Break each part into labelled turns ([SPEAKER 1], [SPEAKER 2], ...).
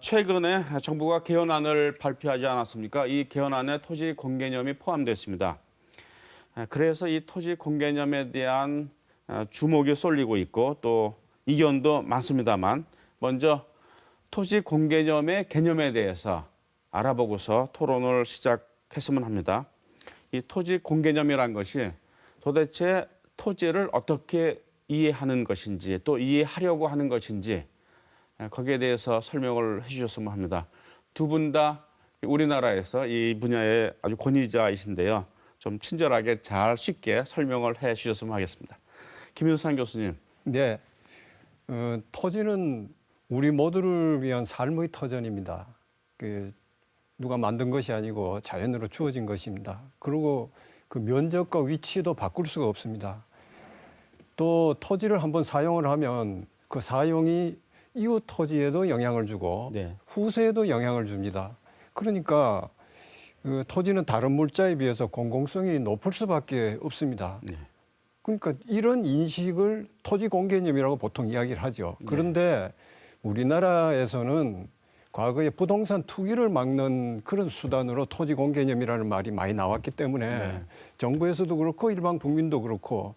[SPEAKER 1] 최근에 정부가 개헌안을 발표하지 않았습니까? 이 개헌안에 토지 공개념이 포함됐습니다. 그래서 이 토지 공개념에 대한 주목이 쏠리고 있고 또 이견도 많습니다만 먼저 토지 공개념의 개념에 대해서 알아보고서 토론을 시작했으면 합니다. 이 토지 공개념이란 것이 도대체 토지를 어떻게 이해하는 것인지 또 이해하려고 하는 것인지 거기에 대해서 설명을 해주셨으면 합니다. 두 분 다 우리나라에서 이 분야의 아주 권위자이신데요. 좀 친절하게 잘 쉽게 설명을 해 주셨으면 하겠습니다. 김윤상 교수님.
[SPEAKER 2] 네, 토지는 우리 모두를 위한 삶의 터전입니다. 누가 만든 것이 아니고 자연으로 주어진 것입니다. 그리고 그 면적과 위치도 바꿀 수가 없습니다. 또 토지를 한번 사용을 하면 그 사용이 이웃 토지에도 영향을 주고
[SPEAKER 1] 네.
[SPEAKER 2] 후세에도 영향을 줍니다. 그러니까 토지는 다른 물자에 비해서 공공성이 높을 수밖에 없습니다.
[SPEAKER 1] 네.
[SPEAKER 2] 그러니까 이런 인식을 토지 공개념이라고 보통 이야기를 하죠. 그런데 우리나라에서는 과거에 부동산 투기를 막는 그런 수단으로 토지 공개념이라는 말이 많이 나왔기 때문에 정부에서도 그렇고 일반 국민도 그렇고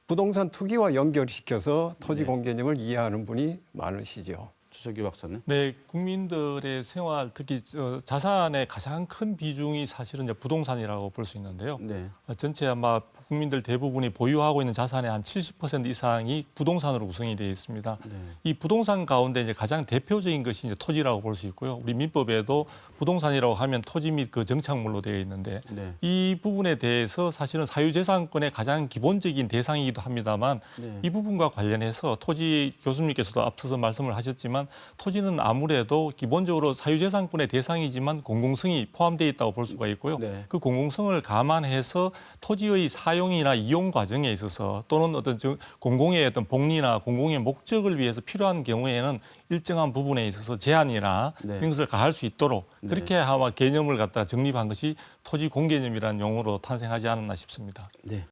[SPEAKER 2] 부동산 투기와 연결시켜서 토지 공개념을 이해하는 분이 많으시죠.
[SPEAKER 1] 주석기 박사님.
[SPEAKER 3] 네, 국민들의 생활, 특히 자산의 가장 큰 비중이 사실은 이제 부동산이라고 볼 수 있는데요.
[SPEAKER 1] 네.
[SPEAKER 3] 전체 아마 국민들 대부분이 보유하고 있는 자산의 한 70% 이상이 부동산으로 구성이 되어 있습니다.
[SPEAKER 1] 네.
[SPEAKER 3] 이 부동산 가운데 이제 가장 대표적인 것이 이제 토지라고 볼 수 있고요. 우리 민법에도 부동산이라고 하면 토지 및 그 정착물로 되어 있는데
[SPEAKER 1] 네.
[SPEAKER 3] 이 부분에 대해서 사실은 사유재산권의 가장 기본적인 대상이기도 합니다만
[SPEAKER 1] 네.
[SPEAKER 3] 이 부분과 관련해서 토지 교수님께서도 앞서서 말씀을 하셨지만 토지는 아무래도 기본적으로 사유재산권의 대상이지만 공공성이 포함되어 있다고 볼 수가 있고요.
[SPEAKER 1] 네.
[SPEAKER 3] 그 공공성을 감안해서 토지의 사용이나 이용 과정에 있어서 또는 어떤 공공의 어떤 복리나 공공의 목적을 위해서 필요한 경우에는 일정한 부분에 있어서 제한이나
[SPEAKER 1] 네.
[SPEAKER 3] 이런 것을 가할 수 있도록 그렇게 아마 개념을 갖다 정립한 것이 토지 공개념이라는 용어로 탄생하지 않았나 싶습니다.
[SPEAKER 1] 네.